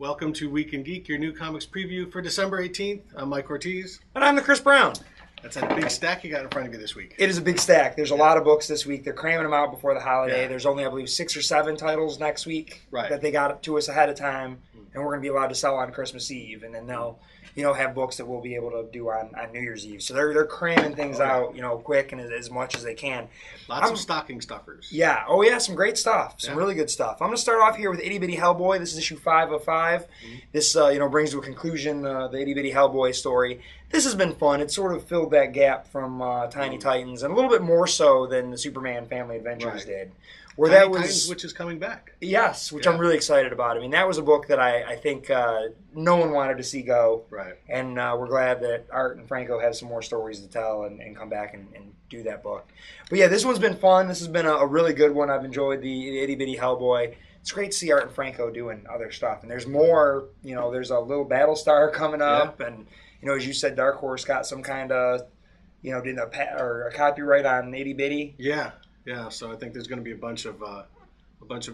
Welcome to Week and Geek, your new comics preview for December 18th. I'm Mike Ortiz. And I'm the Chris Brown. That's that big stack you got in front of you this week. It is a big stack. There's a lot of books this week. They're cramming them out before the holiday. Yeah. There's only, I believe, 6 or 7 titles next week Right. that they got to us ahead of time, and we're going to be allowed to sell on Christmas Eve. And then they'll, have books that we'll be able to do on New Year's Eve. So they're cramming things out, quick and as much as they can. Lots of stocking stuffers. Yeah. Oh, yeah. Some great stuff. Some really good stuff. I'm going to start off here with Itty Bitty Hellboy. This is issue 5 of 5. This, brings to a conclusion the Itty Bitty Hellboy story. This has been fun. It sort of filled that gap from Tiny Titans, and a little bit more so than the Superman Family Adventures did. Where Tiny that was, Titans, which is coming back. Yes, which I'm really excited about. I mean, that was a book that I think no one wanted to see go. Right. And we're glad that Art and Franco have some more stories to tell and come back and do that book. But yeah, this one's been fun. This has been a really good one. I've enjoyed the Itty Bitty Hellboy. It's great to see Art and Franco doing other stuff. And there's more, there's a little Battlestar coming up. Yeah. And, as you said, Dark Horse got some kind of, did a copyright on Itty Bitty. Yeah. Yeah, so I think there's going to be a bunch of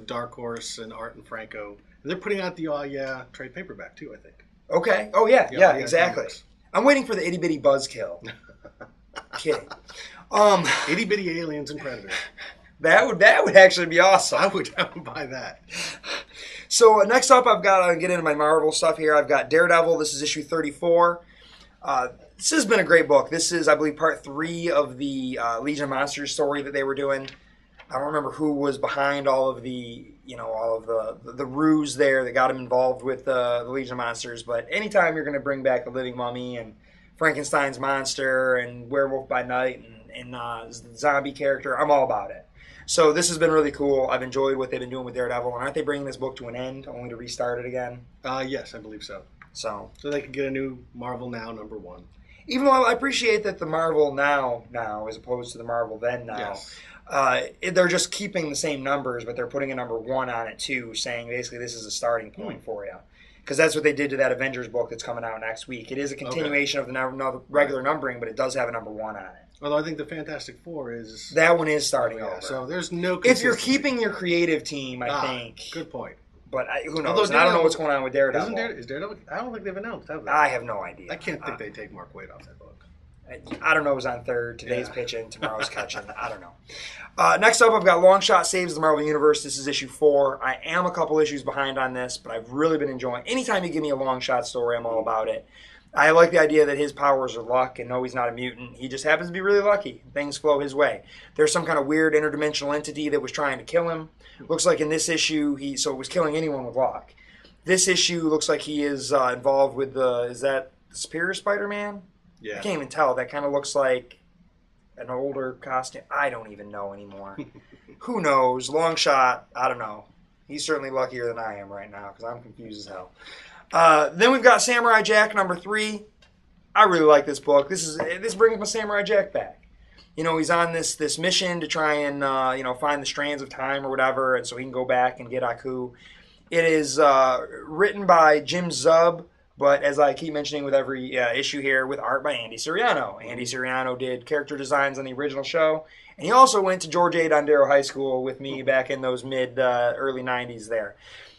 Dark Horse and Art and Franco. And they're putting out the trade paperback too, I think. Okay. Oh yeah, exactly. Comics. I'm waiting for the Itty Bitty Buzzkill. Kidding. Itty Bitty Aliens and Predators. That would actually be awesome. I would buy that. So next up, I've got to get into my Marvel stuff here. I've got Daredevil. This is issue 34. This has been a great book. This is, I believe, part 3 of the Legion of Monsters story that they were doing. I don't remember who was behind all of the ruse there that got him involved with the Legion of Monsters. But anytime you're going to bring back the Living Mummy and Frankenstein's monster and Werewolf by Night and the zombie character, I'm all about it. So this has been really cool. I've enjoyed what they've been doing with Daredevil. And aren't they bringing this book to an end, only to restart it again? Yes, I believe so. So they can get a new Marvel Now #1. Even though I appreciate that the Marvel now as opposed to the Marvel then now, they're just keeping the same numbers, but they're putting a #1 on it too, saying basically this is a starting point for you. Because that's what they did to that Avengers book that's coming out next week. It is a continuation of the regular numbering, but it does have a #1 on it. Although I think the Fantastic Four is... That one is starting over. So there's no If you're keeping your creative team, I think... Good point. But who knows? I don't know what's going on with Daredevil. Is Daredevil? I don't think they've announced, have they? I have no idea. I can't think they take Mark Waid off that book. I don't know. It was on third. Today's pitching. Tomorrow's catching. I don't know. Next up, I've got Longshot Saves the Marvel Universe. This is issue 4. I am a couple issues behind on this, but I've really been enjoying. Anytime you give me a Longshot story, I'm all about it. I like the idea that his powers are luck, and no, he's not a mutant. He just happens to be really lucky. Things flow his way. There's some kind of weird interdimensional entity that was trying to kill him. Looks like in this issue, it was killing anyone with luck. This issue looks like he is involved with is that the Superior Spider-Man? Yeah. I can't even tell. That kind of looks like an older costume. I don't even know anymore. Who knows? Long shot. I don't know. He's certainly luckier than I am right now because I'm confused as hell. Then we've got Samurai Jack #3. I really like this book. This brings my Samurai Jack back. He's on this mission to try and find the strands of time or whatever, and so he can go back and get Aku. It is written by Jim Zub, but as I keep mentioning with every issue here, with art by Andy Siriano. Andy Siriano did character designs on the original show, and he also went to George A. Dondero High School with me back in those early 90s there.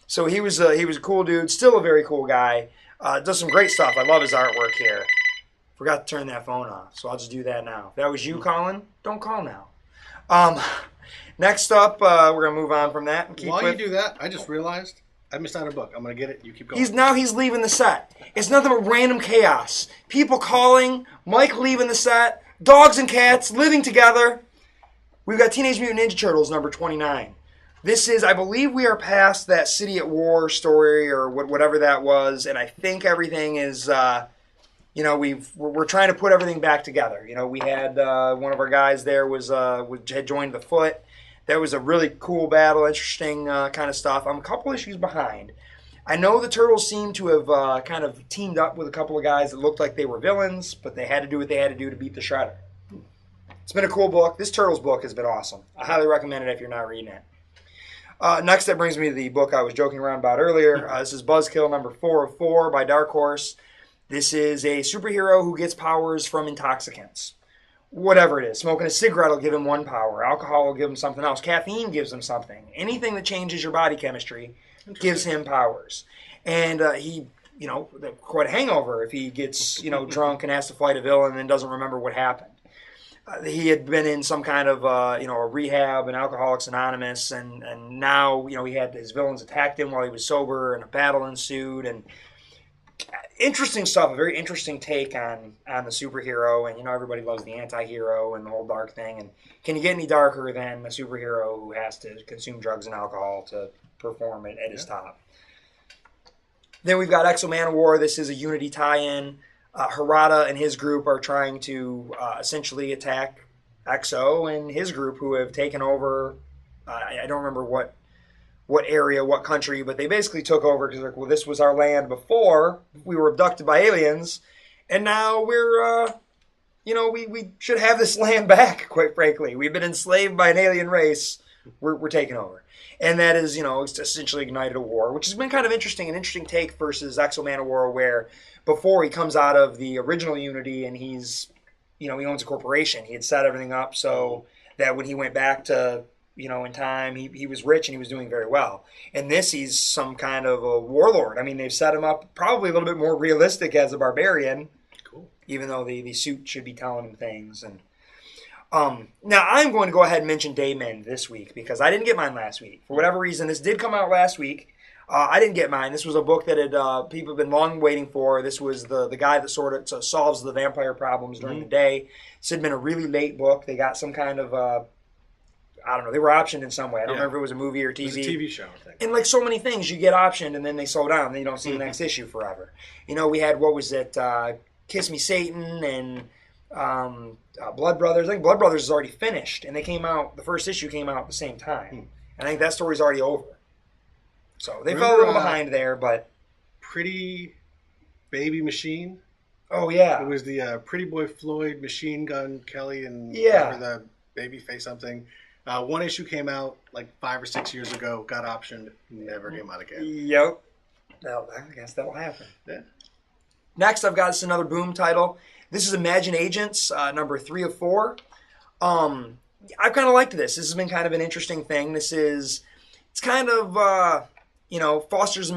So he was a cool dude, still a very cool guy. Does some great stuff. I love his artwork here. Forgot to turn that phone off, so I'll just do that now. If that was you calling, don't call now. Next up, we're going to move on from that. And While you do that, I just realized I missed out a book. I'm going to get it. You keep going. He's leaving the set. It's nothing but random chaos. People calling, Mike leaving the set, dogs and cats living together. We've got Teenage Mutant Ninja Turtles #29. This is, I believe we are past that City at War story or whatever that was, and I think everything is, we're trying to put everything back together. We had one of our guys there had joined the Foot. That was a really cool battle, interesting kind of stuff. I'm a couple issues behind. I know the Turtles seem to have kind of teamed up with a couple of guys that looked like they were villains, but they had to do what they had to do to beat the Shredder. It's been a cool book. This Turtles book has been awesome. I highly recommend it if you're not reading it. Next, that brings me to the book I was joking around about earlier. This is Buzzkill #4 of 4 by Dark Horse. This is a superhero who gets powers from intoxicants. Whatever it is. Smoking a cigarette will give him one power. Alcohol will give him something else. Caffeine gives him something. Anything that changes your body chemistry gives him powers. And he, quite a hangover if he gets, drunk and has to fight a villain and doesn't remember what happened. He had been in some kind of, a rehab and Alcoholics Anonymous, and now, he had his villains attacked him while he was sober, and a battle ensued, and interesting stuff, a very interesting take on the superhero, and, everybody loves the anti-hero and the whole dark thing, and can you get any darker than a superhero who has to consume drugs and alcohol to perform at his top? Then we've got Exo Man of War. This is a Unity tie-in. Harada and his group are trying to essentially attack Exo and his group, who have taken over. I don't remember what area, what country, but they basically took over because they're like, well, this was our land before we were abducted by aliens, and now we're, we should have this land back. Quite frankly, we've been enslaved by an alien race. We're taking over. And that is, it's essentially ignited a war, which has been kind of interesting, an interesting take versus Exo Man of War, where before he comes out of the original Unity and he's, he owns a corporation. He had set everything up so that when he went back to, in time, he was rich and he was doing very well. In this, he's some kind of a warlord. I mean, they've set him up probably a little bit more realistic as a barbarian, cool, even though the suit should be telling him things. And now I'm going to go ahead and mention Daymond this week because I didn't get mine last week. For whatever reason, this did come out last week. I didn't get mine. This was a book that people have been long waiting for. This was the guy that sort of solves the vampire problems during the day. This had been a really late book. They got some kind of, I don't know, they were optioned in some way. I don't remember if it was a movie or TV. It was a TV show, I think. And like so many things, you get optioned and then they slow down. Then you don't see the next issue forever. We had, what was it, Kiss Me Satan and Blood Brothers. I think Blood Brothers is already finished, and the first issue came out at the same time. And I think that story's already over. So they fell a little behind there, but... Pretty Baby Machine? Oh, yeah. It was the Pretty Boy Floyd, Machine Gun Kelly, and the baby face something. One issue came out like 5 or 6 years ago, got optioned, never came out again. Yep. Well, I guess that'll happen. Yeah. Next, I've got this another Boom title. This is Imagine Agents, number 3 of 4. I've kind of liked this. This has been kind of an interesting thing. It's kind of, Foster's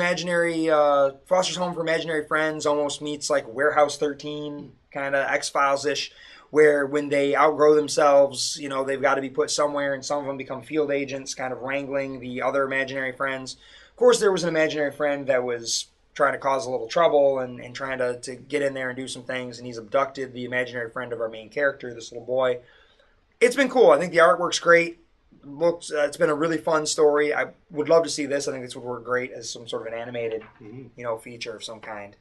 Home for Imaginary Friends almost meets like Warehouse 13, kind of X-Files-ish, where when they outgrow themselves, they've got to be put somewhere, and some of them become field agents, kind of wrangling the other imaginary friends. Of course, there was an imaginary friend that was trying to cause a little trouble and trying to get in there and do some things, and he's abducted the imaginary friend of our main character, this little boy. It's been cool. I think the artwork's great. It's been a really fun story. I would love to see this. I think this would work great as some sort of an animated, feature of some kind.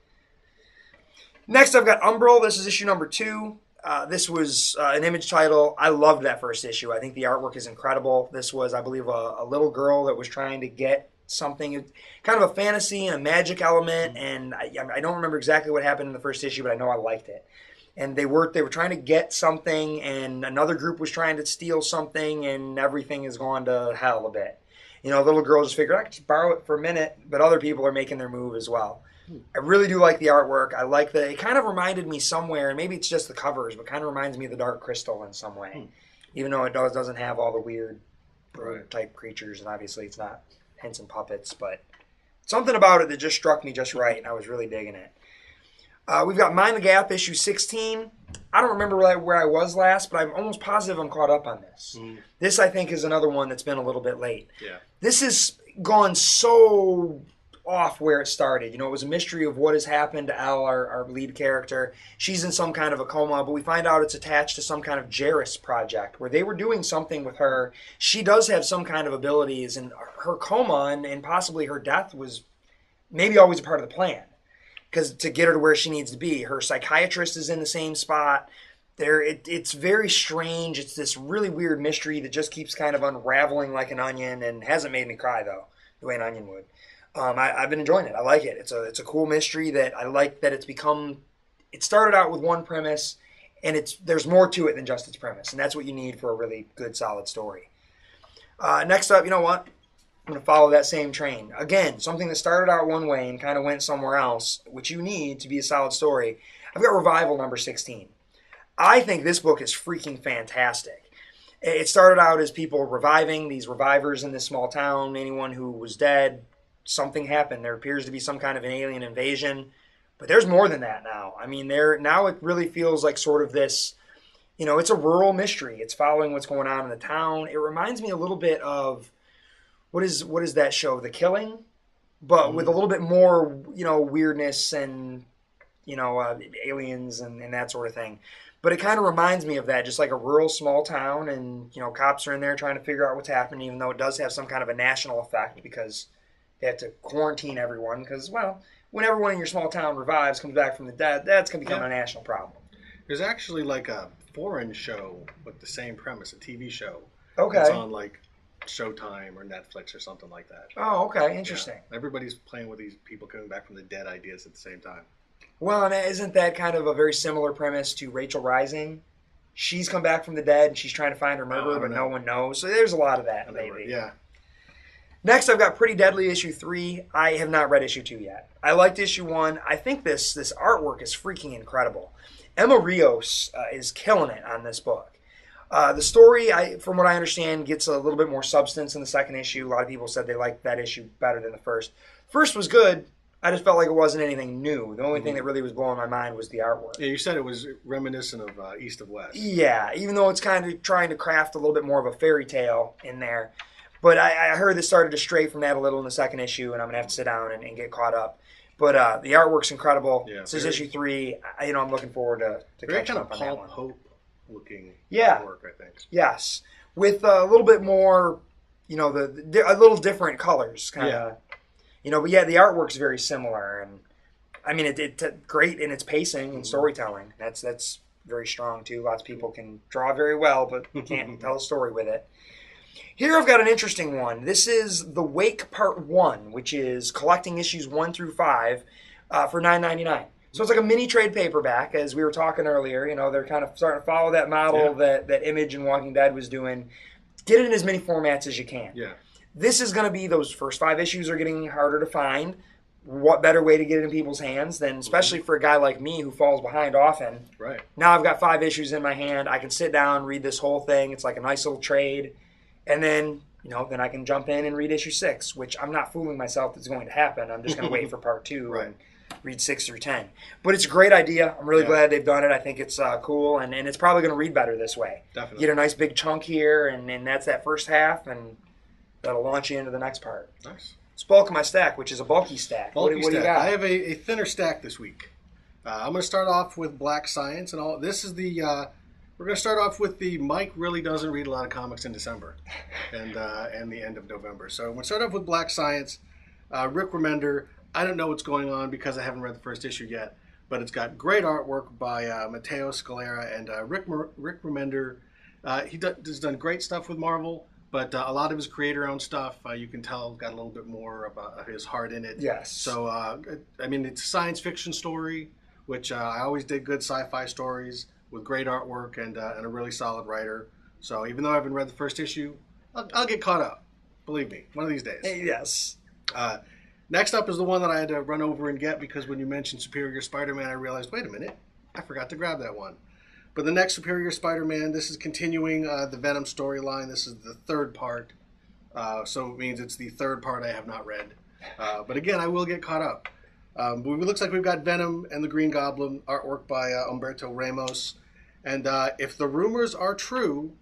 Next, I've got Umbral. This is issue number 2. This was an Image title. I loved that first issue. I think the artwork is incredible. This was, I believe, a little girl that was trying to get something, kind of a fantasy and a magic element, and I don't remember exactly what happened in the first issue, but I know I liked it. And they were trying to get something, and another group was trying to steal something, and everything has gone to hell a bit. The little girl just figured, I could just borrow it for a minute, but other people are making their move as well. I really do like the artwork. I like it kind of reminded me somewhere, and maybe it's just the covers, but kind of reminds me of the Dark Crystal in some way. Even though it doesn't have all the weird type creatures, and obviously it's not Henson puppets, but something about it that just struck me just right, and I was really digging it. We've got Mind the Gap, issue 16. I don't remember where I was last, but I'm almost positive I'm caught up on this. This, I think, is another one that's been a little bit late. Yeah. This has gone so off where it started. It was a mystery of what has happened to Elle, our lead character. She's in some kind of a coma, but we find out it's attached to some kind of Jairus project where they were doing something with her. She does have some kind of abilities, and her coma and possibly her death was maybe always a part of the plan. Because to get her to where she needs to be, her psychiatrist is in the same spot. It's very strange. It's this really weird mystery that just keeps kind of unraveling like an onion, and hasn't made me cry though, the way an onion would. I've been enjoying it. I like it. It's a cool mystery that I like that it's become. It started out with one premise, and there's more to it than just its premise, and that's what you need for a really good, solid story. Next up, you know what? I'm going to follow that same train. Again, something that started out one way and kind of went somewhere else, which you need to be a solid story. I've got Revival number 16. I think this book is freaking fantastic. It started out as people reviving, these revivers in this small town. Anyone who was dead, something happened. There appears to be some kind of an alien invasion, but there's more than that now. I mean, now it really feels like sort of this, it's a rural mystery. It's following what's going on in the town. It reminds me a little bit of what is that show, The Killing, but with a little bit more, weirdness and aliens and that sort of thing. But it kind of reminds me of that, just like a rural small town, and cops are in there trying to figure out what's happening, even though it does have some kind of a national effect because they have to quarantine everyone. Because, well, when everyone in your small town revives, comes back from the dead, that's going to become a national problem. There's actually like a foreign show with the same premise, a TV show. Okay. It's on like Showtime or Netflix or something like that. Oh, okay, interesting. Yeah. Everybody's playing with these people coming back from the dead ideas at the same time. Well, and isn't that kind of a very similar premise to Rachel Rising? She's come back from the dead and she's trying to find her murderer, but no one knows. So there's a lot of that, maybe. Yeah. Next, I've got Pretty Deadly issue 3. I have not read issue 2 yet. I liked issue 1. I think this artwork is freaking incredible. Emma Rios is killing it on this book. The story, from what I understand, gets a little bit more substance in the second issue. A lot of people said they liked that issue better than the first. First was good. I just felt like it wasn't anything new. The only thing that really was blowing my mind was the artwork. Yeah, you said it was reminiscent of East of West. Yeah, even though it's kind of trying to craft a little bit more of a fairy tale in there. But I heard this started to stray from that a little in the second issue, and I'm going to have to sit down and get caught up. But the artwork's incredible. Yeah, this is issue 3. I'm looking forward to catching up on that one. Paul Pope looking artwork, I think. Yes, with a little bit more, a little different colors, kind of. But yeah, the artwork's very similar, and I mean, it's great in its pacing and storytelling. That's very strong too. Lots of people can draw very well, but can't tell a story with it. Here I've got an interesting one. This is The Wake Part 1, which is collecting issues 1 through 5 for $9.99. So it's like a mini trade paperback, as we were talking earlier. They're kind of starting to follow that model that Image and Walking Dead was doing. Get it in as many formats as you can. Yeah. This is going to be, those first 5 issues are getting harder to find. What better way to get it in people's hands than, especially for a guy like me who falls behind often. Right. Now I've got 5 issues in my hand. I can sit down, read this whole thing. It's like a nice little trade. And then, then I can jump in and read issue 6, which I'm not fooling myself that's going to happen. I'm just going to wait for part 2 and read 6 through 10. But it's a great idea. I'm really glad they've done it. I think it's cool, and it's probably going to read better this way. Definitely. Get a nice big chunk here, and that's that first half, and that'll launch you into the next part. Nice. It's bulk of my stack, which is a bulky stack. What do you got? I have a thinner stack this week. I'm going to start off with Black Science and all. This is the. We're going to start off with the Mike really doesn't read a lot of comics in December, and the end of November. So we're going to start off with Black Science. Rick Remender. I don't know what's going on because I haven't read the first issue yet, but it's got great artwork by Matteo Scalera and Rick Remender. He's done great stuff with Marvel. But a lot of his creator-owned stuff, you can tell, got a little bit more of his heart in it. Yes. So, it's a science fiction story, which I always did good sci-fi stories with great artwork and a really solid writer. So even though I haven't read the first issue, I'll get caught up. Believe me, one of these days. Yes. Next up is the one that I had to run over and get because when you mentioned Superior Spider-Man, I realized, wait a minute, I forgot to grab that one. But the next Superior Spider-Man, this is continuing the Venom storyline. This is the third part. So it means it's the third part I have not read. But again, I will get caught up. It looks like we've got Venom and the Green Goblin, artwork by Humberto Ramos. And if the rumors are true,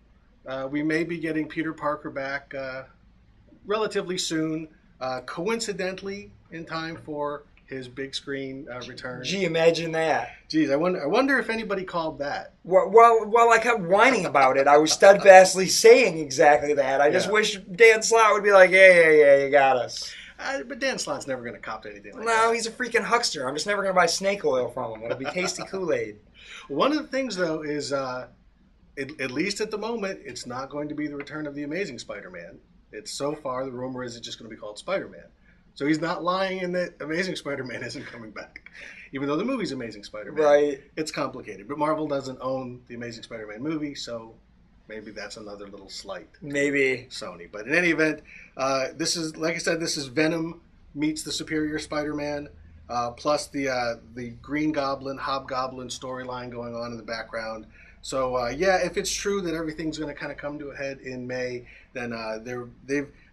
we may be getting Peter Parker back relatively soon. Coincidentally, in time for his big screen return. Gee, imagine that. Geez, I wonder if anybody called that. While I kept whining about it, I was steadfastly saying exactly that. I just wish Dan Slott would be like, yeah, you got us. But Dan Slott's never going to cop to anything like that. No, he's a freaking huckster. I'm just never going to buy snake oil from him. It'll be tasty Kool-Aid. One of the things, though, is at least at the moment, it's not going to be the return of the Amazing Spider-Man. It's so far, the rumor is it's just going to be called Spider-Man. So he's not lying in that Amazing Spider-Man isn't coming back. Even though the movie's Amazing Spider-Man. Right. It's complicated. But Marvel doesn't own the Amazing Spider-Man movie, so maybe that's another little slight. Maybe. Sony. But in any event, this is, like I said, this is Venom meets the Superior Spider-Man, plus the Green Goblin, Hobgoblin storyline going on in the background. So, if it's true that everything's going to kind of come to a head in May, then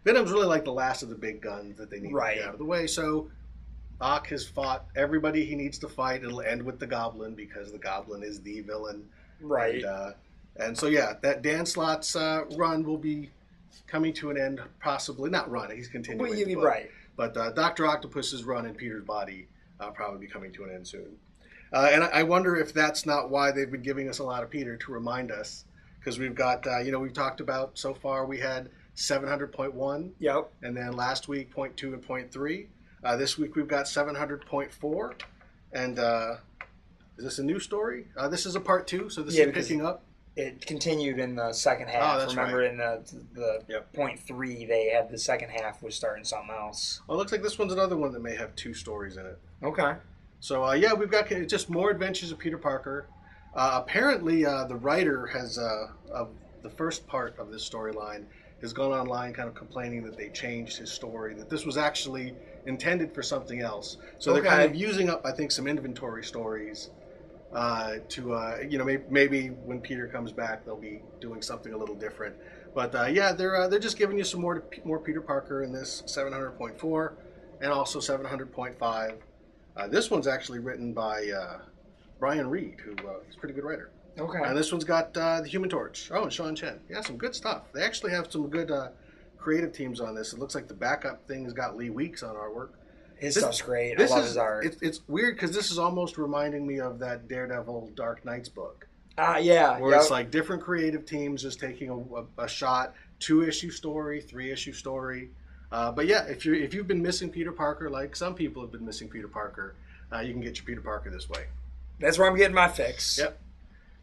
Venom's really like the last of the big guns that they need to Right. get out of the way. So Ock has fought everybody he needs to fight. It'll end with the Goblin because the Goblin is the villain. Right. And so yeah, that Dan Slott's run will be coming to an end. Possibly not run. He's continuing. Well, the book. right. But Dr. Octopus's run in Peter's body probably be coming to an end soon. And I wonder if that's not why they've been giving us a lot of Peter, to remind us, because we've got we've talked about so far we had 700.1. Yep. And then last week 0.2 and 0.3. This week we've got 700.4. And is this a new story? This is a part 2, so this is picking up. It continued in the second half. Oh, that's Remember, right. in the point 3, they had the second half was starting something else. Well, it looks like this one's another one that may have 2 stories in it. Okay. So, we've got just more adventures of Peter Parker. Apparently, the writer has, of the first part of this storyline, has gone online kind of complaining that they changed his story, that this was actually intended for something else. So they're kind of using up, I think, some inventory stories to maybe when Peter comes back, they'll be doing something a little different. But they're just giving you some more Peter Parker in this 700.4 and also 700.5. This one's actually written by Brian Reed, who is a pretty good writer. Okay. And this one's got the Human Torch. Oh, and Sean Chen. Yeah, some good stuff. They actually have some good creative teams on this. It looks like the backup thing has got Lee Weeks on artwork. His stuff's great. I love his art. It's weird because this is almost reminding me of that Daredevil Dark Knights book. Yeah. Where it's like different creative teams just taking a shot, 2-issue story, 3-issue story. But yeah, if you've been missing Peter Parker, like some people have been missing Peter Parker, you can get your Peter Parker this way. That's where I'm getting my fix. Yep.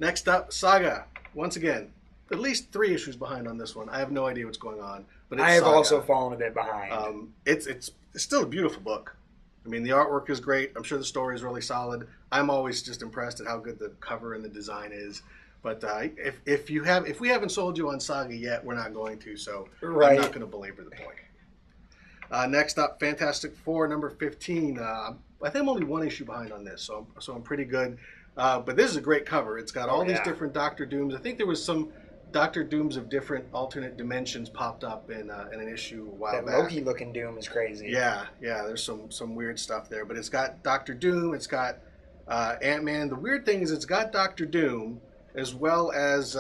Next up, Saga. Once again, at least 3 issues behind on this one. I have no idea what's going on, but it's I have Saga. also fallen a bit behind. It's still a beautiful book. I mean, the artwork is great. I'm sure the story is really solid. I'm always just impressed at how good the cover and the design is. But if we haven't sold you on Saga yet, we're not going to. So I'm not going to belabor the point. Next up, Fantastic Four number 15. I think I'm only 1 issue behind on this, so I'm pretty good. But this is a great cover. It's got all these different Doctor Dooms. I think there was some Doctor Dooms of different alternate dimensions popped up in an issue a while back. That Loki looking Doom is crazy. Yeah. There's some weird stuff there, but it's got Doctor Doom. It's got Ant-Man. The weird thing is it's got Doctor Doom as well as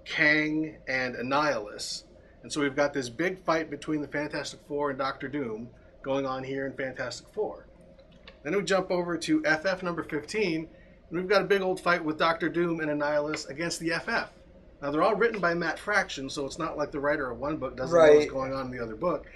Kang and Annihilus. And so we've got this big fight between the Fantastic Four and Doctor Doom going on here in Fantastic Four. Then we jump over to FF number 15, and we've got a big old fight with Doctor Doom and Annihilus against the FF. Now, they're all written by Matt Fraction, so it's not like the writer of one book doesn't know what's going on in the other book.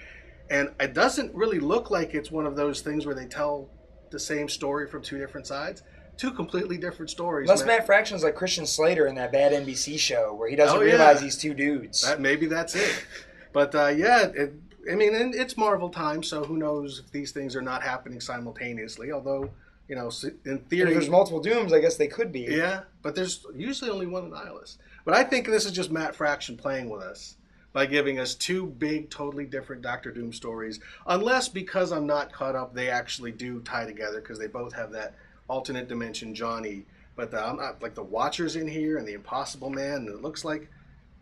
And it doesn't really look like it's one of those things where they tell the same story from 2 different sides. 2 completely different stories. Unless Matt Fraction's like Christian Slater in that bad NBC show where he doesn't realize he's 2 dudes. Maybe that's it. But it's Marvel time, so who knows if these things are not happening simultaneously. Although, in theory, if there's multiple Dooms, I guess they could be. Yeah, but there's usually only one Annihilus. But I think this is just Matt Fraction playing with us by giving us 2 big, totally different Doctor Doom stories. Unless, because I'm not caught up, they actually do tie together because they both have that alternate dimension Johnny. But I'm not, like the Watcher's in here and the Impossible Man, and it looks like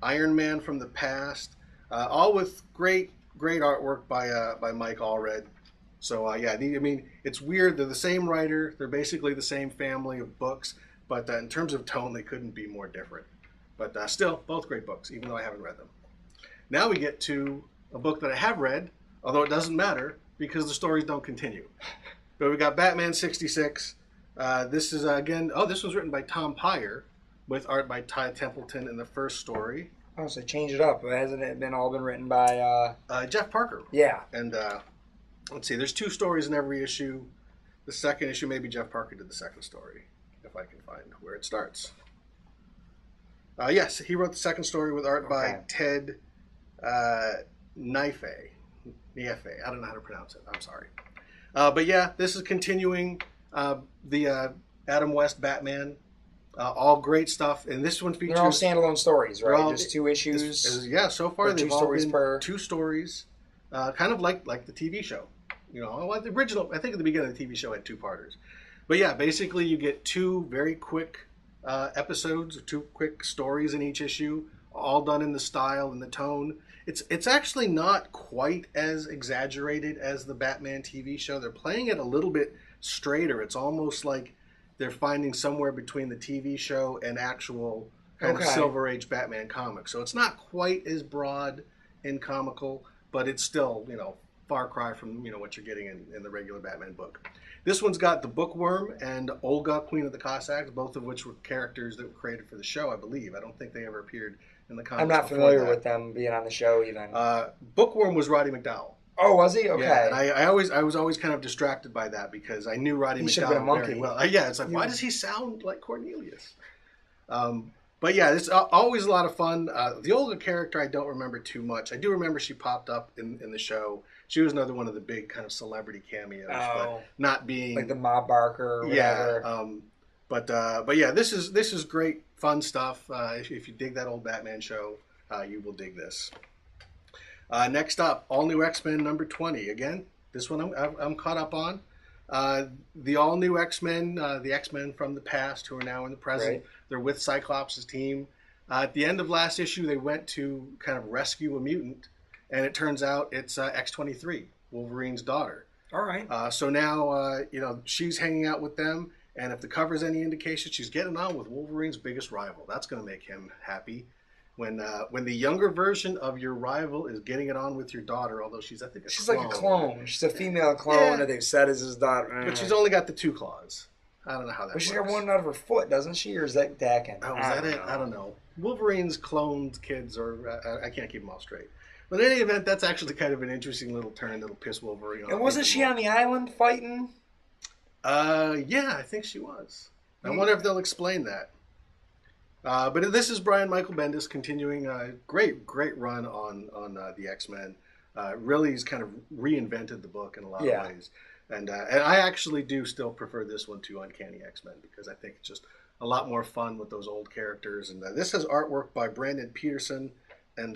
Iron Man from the past. All with great artwork by Mike Allred. So it's weird. They're the same writer. They're basically the same family of books. But in terms of tone, they couldn't be more different. But still, both great books, even though I haven't read them. Now we get to a book that I have read, although it doesn't matter because the stories don't continue. But we got Batman 66. This is, this was written by Tom Peyer with art by Ty Templeton in the first story. Oh, so change it up. Hasn't it been written by... Jeff Parker. Yeah. And let's see, there's 2 stories in every issue. The second issue, maybe Jeff Parker did the second story, if I can find where it starts. Yes, he wrote the second story with art by Ted Naife. I don't know how to pronounce it. I'm sorry. But yeah, this is continuing the Adam West Batman. All great stuff. And this one features... They're all standalone stories, right? Just 2 issues? So far they've all been per... 2 stories. Kind of like the TV show. The original, I think at the beginning of the TV show had 2-parters. But yeah, basically you get 2 very quick episodes, 2 quick stories in each issue, all done in the style and the tone. It's actually not quite as exaggerated as the Batman TV show. They're playing it a little bit straighter. It's almost like they're finding somewhere between the TV show and actual kind of Silver Age Batman comics. So it's not quite as broad and comical, but it's still, far cry from, what you're getting in the regular Batman book. This one's got the Bookworm and Olga, Queen of the Cossacks, both of which were characters that were created for the show, I believe. I don't think they ever appeared in the comics. I'm not familiar with them being on the show even. Bookworm was Roddy McDowall. Oh, was he? Okay. Yeah, and I was always kind of distracted by that because I knew Roddy McDowall very well. It's like, why does he sound like Cornelius? But yeah, it's always a lot of fun. The Olga character, I don't remember too much. I do remember she popped up in the show. She was another one of the big kind of celebrity cameos, but not being like the Ma Barker or whatever. Yeah, but yeah, this is great fun stuff. If you dig that old Batman show, you will dig this. Next up, All New X-Men number 20. Again, this one I'm caught up on. The All New X-Men, the X-Men from the past who are now in the present. Right. They're with Cyclops' team. At the end of last issue, they went to kind of rescue a mutant, and it turns out it's X-23, Wolverine's daughter. All right. So now, she's hanging out with them, and if the cover's any indication, she's getting on with Wolverine's biggest rival. That's going to make him happy. When the younger version of your rival is getting it on with your daughter, although she's like a clone. She's a female clone that they've said is his daughter. But she's only got the 2 claws. I don't know how that works. But she's got one out of her foot, doesn't she? Or is that Dakin? Oh, is that it? I don't know. Wolverine's cloned kids are... I can't keep them all straight. But in any event, that's actually kind of an interesting little turn that'll piss Wolverine off. And wasn't she on the island fighting? Yeah, I think she was. I wonder if they'll explain that. But this is Brian Michael Bendis continuing a great run on the X-Men. Really, he's kind of reinvented the book in a lot of ways. And I actually do still prefer this one to Uncanny X-Men because I think it's just a lot more fun with those old characters. And this has artwork by Brandon Peterson and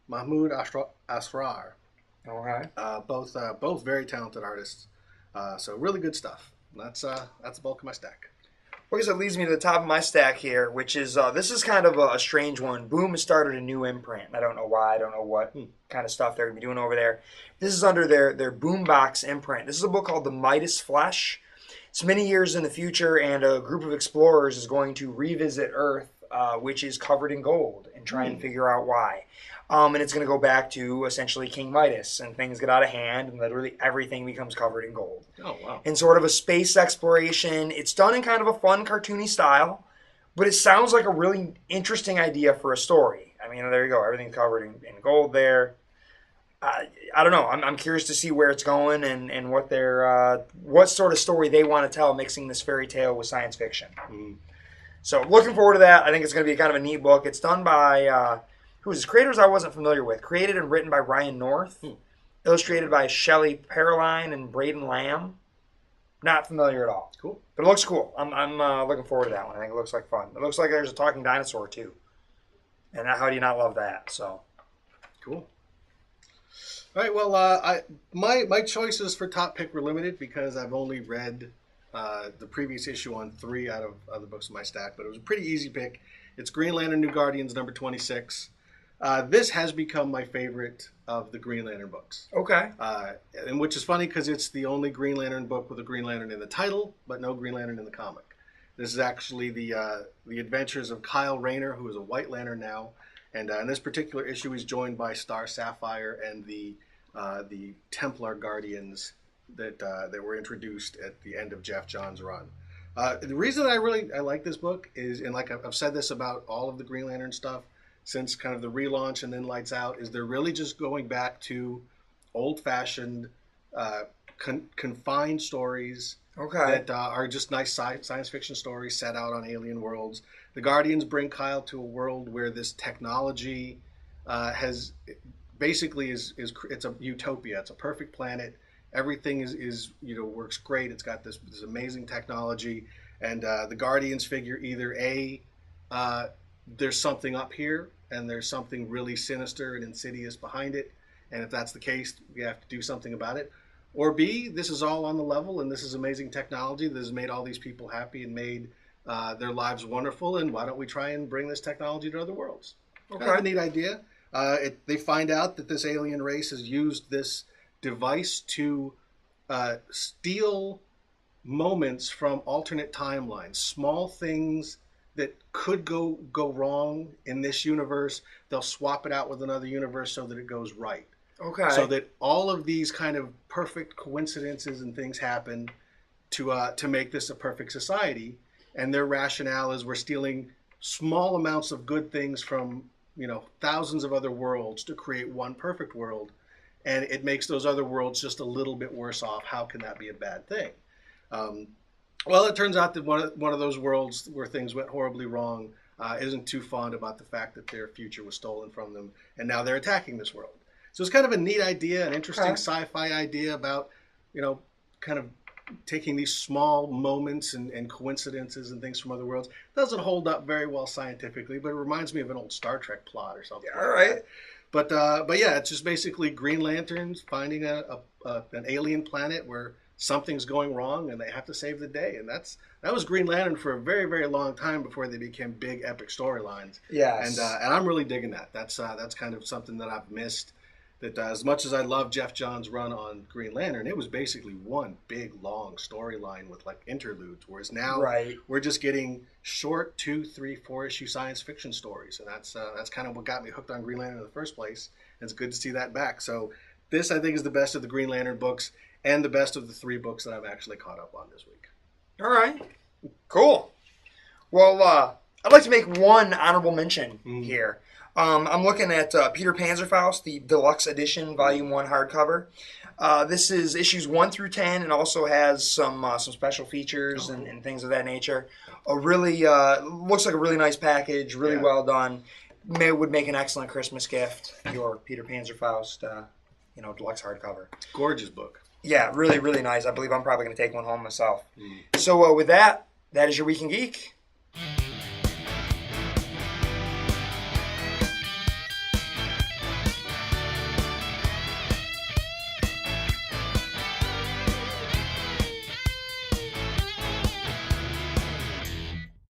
Mahmoud Asrar. All right. Both very talented artists. So really good stuff. That's the bulk of my stack. Well, I guess it leads me to the top of my stack here, which is, this is kind of a strange one. Boom has started a new imprint. I don't know why. I don't know what kind of stuff they're going to be doing over there. This is under their Boombox imprint. This is a book called The Midas Flesh. It's many years in the future, and a group of explorers is going to revisit Earth, which is covered in gold, and try and figure out why. And it's going to go back to essentially King Midas, and things get out of hand, and literally everything becomes covered in gold. Oh, wow. And sort of a space exploration. It's done in kind of a fun, cartoony style, but it sounds like a really interesting idea for a story. I mean, there you go. Everything's covered in gold there. I don't know. I'm curious to see where it's going and what what sort of story they want to tell, mixing this fairy tale with science fiction. So looking forward to that. I think it's going to be kind of a neat book. It's done by... whose creators I wasn't familiar with. Created and written by Ryan North. Illustrated by Shelley Paroline and Braden Lamb. Not familiar at all. Cool. But it looks cool. I'm looking forward to that one. I think it looks like fun. It looks like there's a talking dinosaur, too. And how do you not love that? So, cool. All right, well, my choices for top pick were limited because I've only read the previous issue on 3 out of other books in my stack, but it was a pretty easy pick. It's Green Lantern New Guardians number 26. This has become my favorite of the Green Lantern books. Okay. And which is funny because it's the only Green Lantern book with a Green Lantern in the title, but no Green Lantern in the comic. This is actually the adventures of Kyle Rayner, who is a White Lantern now. And in this particular issue, he's joined by Star Sapphire and the Templar Guardians that were introduced at the end of Jeff Johns' run. The reason I like this book is, and like I've said this about all of the Green Lantern stuff since kind of the relaunch and then Lights Out, is they're really just going back to old-fashioned, confined stories that are just nice science fiction stories set out on alien worlds. The Guardians bring Kyle to a world where this technology it's a utopia. It's a perfect planet. Everything is works great. It's got this amazing technology, and the Guardians figure either there's something up here and there's something really sinister and insidious behind it, and if that's the case, we have to do something about it. Or B, this is all on the level, and this is amazing technology that has made all these people happy and made their lives wonderful, and why don't we try and bring this technology to other worlds? Kind of a neat idea. They find out that this alien race has used this device to steal moments from alternate timelines, small things that could go wrong in this universe. They'll swap it out with another universe so that it goes right. Okay. So that all of these kind of perfect coincidences and things happen to make this a perfect society. And their rationale is we're stealing small amounts of good things from thousands of other worlds to create one perfect world, and it makes those other worlds just a little bit worse off. How can that be a bad thing? Well, it turns out that one of those worlds where things went horribly wrong isn't too fond about the fact that their future was stolen from them, and now they're attacking this world. So it's kind of a neat idea, an interesting sci-fi idea about, kind of taking these small moments and coincidences and things from other worlds. Doesn't hold up very well scientifically, but it reminds me of an old Star Trek plot or something. All right. But yeah, it's just basically Green Lanterns finding an alien planet where something's going wrong and they have to save the day. And that was Green Lantern for a very, very long time before they became big epic storylines. Yes. And I'm really digging that. That's kind of something that I've missed. That as much as I love Jeff Johns' run on Green Lantern, it was basically one big, long storyline with like interludes. Whereas now we're just getting short 2, 3, 4 issue science fiction stories, and that's kind of what got me hooked on Green Lantern in the first place. And it's good to see that back. So this, I think, is the best of the Green Lantern books and the best of the 3 books that I've actually caught up on this week. All right, cool. Well, I'd like to make one honorable mention here. I'm looking at Peter Panzerfaust, the deluxe edition, volume 1 hardcover. This is issues 1 through 10, and also has some special features and things of that nature. A really looks like a really nice package, really well done. Would make an excellent Christmas gift. Your Peter Panzerfaust, deluxe hardcover. Gorgeous book. Yeah, really, really nice. I believe I'm probably going to take one home myself. So with that is your Week in Geek.